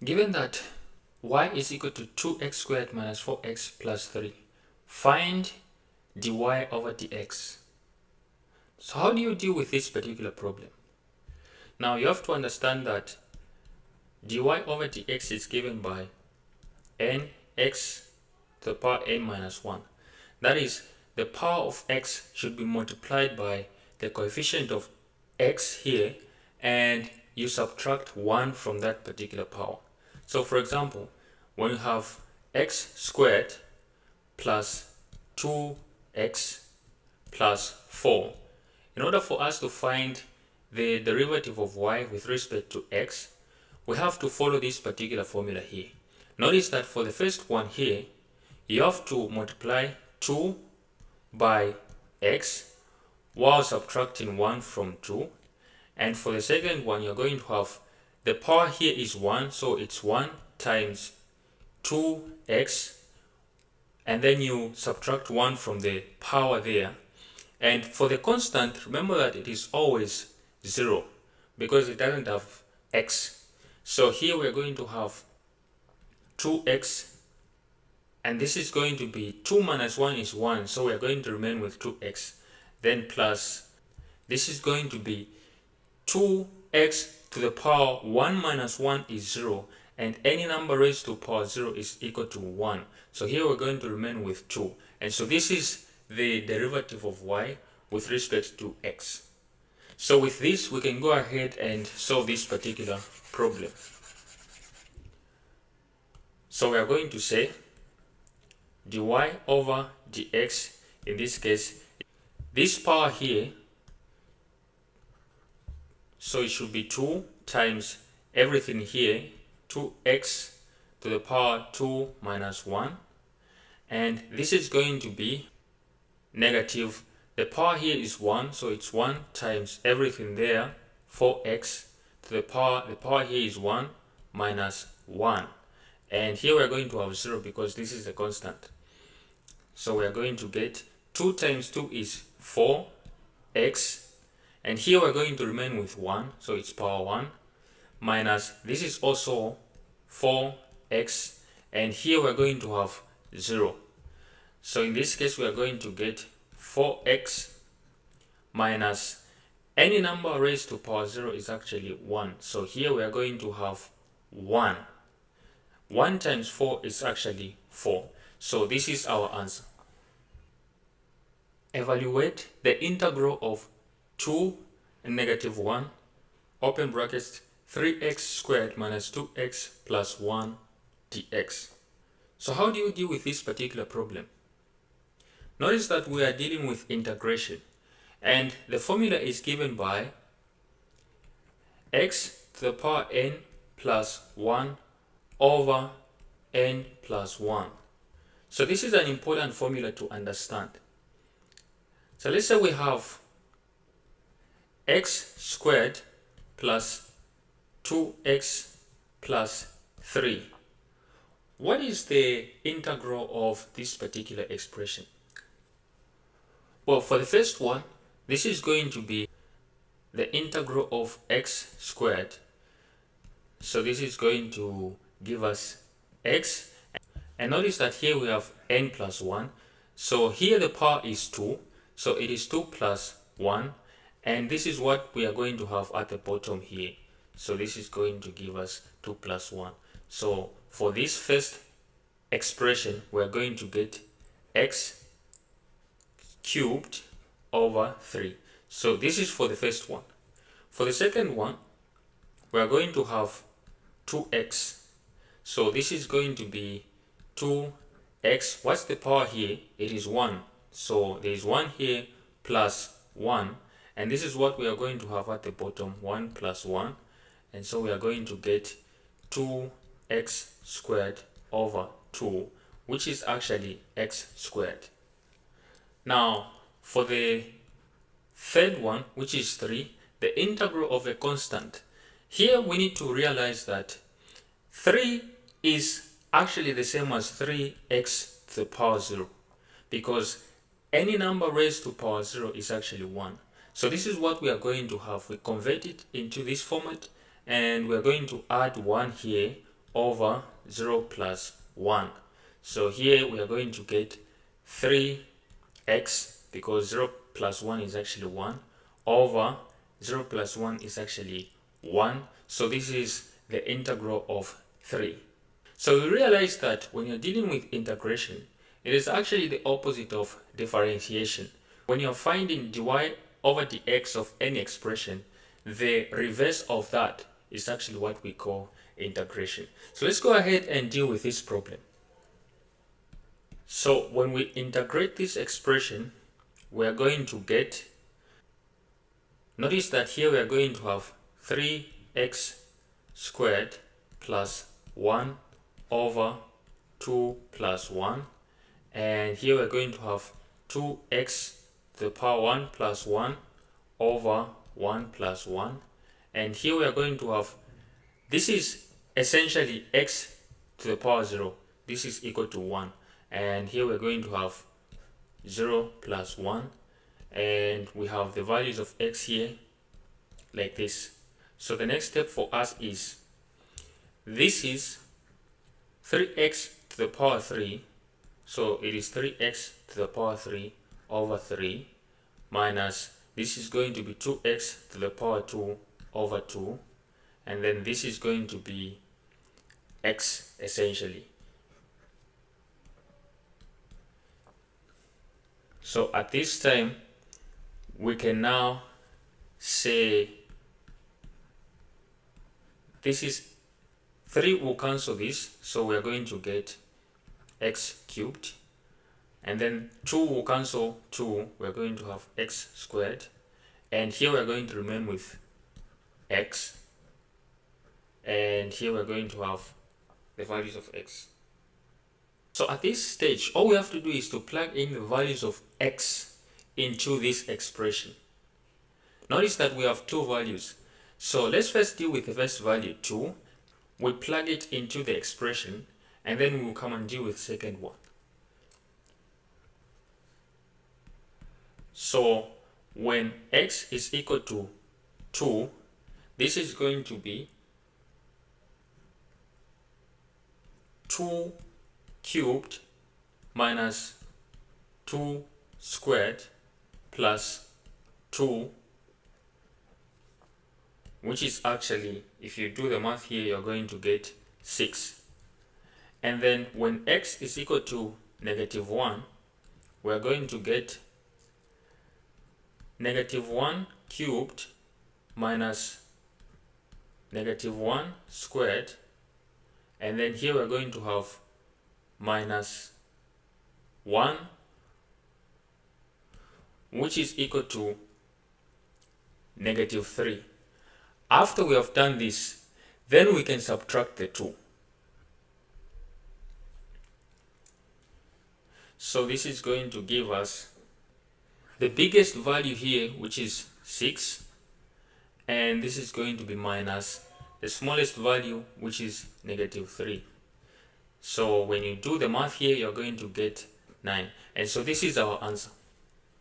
Given that y is equal to 2x squared minus 4x plus 3, find dy over dx. So how do you deal with this particular problem? Now you have to understand that dy over dx is given by nx to the power n minus 1. That is, the power of x should be multiplied by the coefficient of x here, and you subtract 1 from that particular power. So for example, when you have x squared plus 2x plus 4, in order for us to find the derivative of y with respect to x, we have to follow this particular formula here. Notice that for the first one here, you have to multiply 2 by x while subtracting 1 from 2. And for the second one, you're going to have the power here is 1, so it's 1 times 2x, and then you subtract 1 from the power there. And for the constant, remember that it is always 0 because it doesn't have x. So here we're going to have 2x, and this is going to be 2 minus 1 is 1, so we're going to remain with 2x. Then plus, this is going to be 2x to the power 1 minus 1 is 0, and any number raised to power 0 is equal to 1. So here we're going to remain with 2. And so this is the derivative of y with respect to x. So with this, we can go ahead and solve this particular problem. So we are going to say dy over dx, in this case, this power here, so it should be 2 times everything here, 2x to the power 2 minus 1, and this is going to be negative. The power here is 1, so it's 1 times everything there, 4x to the power here is 1 minus 1, and here we're going to have 0 because this is a constant. So we're going to get 2 times 2 is 4x, and here we're going to remain with 1, so it's power 1, minus this is also 4x, and here we're going to have 0. So in this case, we are going to get 4x minus any number raised to power 0 is actually 1. So here we are going to have 1. 1 times 4 is actually 4. So this is our answer. Evaluate the integral of 2 and negative 1, open brackets, 3x squared minus 2x plus 1 dx. So how do you deal with this particular problem? Notice that we are dealing with integration, and the formula is given by x to the power n plus 1 over n plus 1. So this is an important formula to understand. So let's say we have x squared plus 2x plus 3. What is the integral of this particular expression? Well, for the first one, this is going to be the integral of x squared. So this is going to give us x. And notice that here we have n plus 1. So here the power is 2. So it is 2 plus 1. And this is what we are going to have at the bottom here. So this is going to give us 2 plus 1. So for this first expression, we are going to get x cubed over 3. So this is for the first one. For the second one, we are going to have 2x. So this is going to be 2x. What's the power here? It is 1. So there is 1 here plus 1. And this is what we are going to have at the bottom, 1 plus 1. And so we are going to get 2x squared over 2, which is actually x squared. Now, for the third one, which is 3, the integral of a constant. Here we need to realize that 3 is actually the same as 3x to the power 0, because any number raised to power 0 is actually 1. So this is what we are going to have. We convert it into this format, and we're going to add 1 here, over 0 plus 1. So here we are going to get 3x, because 0 plus 1 is actually 1, over 0 plus 1 is actually 1. So this is the integral of 3. So we realize that when you're dealing with integration, it is actually the opposite of differentiation. When you're finding dy over dx of any expression, the reverse of that is actually what we call integration. So let's go ahead and deal with this problem. So when we integrate this expression, we are going to get, notice that here we are going to have 3x squared plus 1 over 2 plus 1, and here we're going to have 2x to the power 1 plus 1 over 1 plus 1, and here we are going to have, this is essentially x to the power 0, this is equal to 1, and here we're going to have 0 plus 1, and we have the values of x here like this. So the next step for us is, this is 3x to the power 3, so it is 3x to the power 3 over 3, minus, this is going to be 2x to the power 2 over 2, and then this is going to be x essentially. So at this time, we can now say, this is 3 will cancel this, so we are going to get x cubed, and then 2 will cancel 2, we are going to have x squared, and here we are going to remain with x, and here we're going to have the values of x. So at this stage, all we have to do is to plug in the values of x into this expression. Notice that we have two values. So let's first deal with the first value, 2. We plug it into the expression, and then we will come and deal with the second one. So when x is equal to 2, this is going to be 2 cubed minus 2 squared plus 2, which is actually, if you do the math here, you're going to get 6. And then when x is equal to -1, we're going to get -1 cubed minus -1 squared, and then here we're going to have minus 1, which is equal to -3. After we have done this, then we can subtract the 2. So this is going to give us the biggest value here, which is 6, and this is going to be minus the smallest value, which is -3. So when you do the math here, you're going to get 9, and so this is our answer.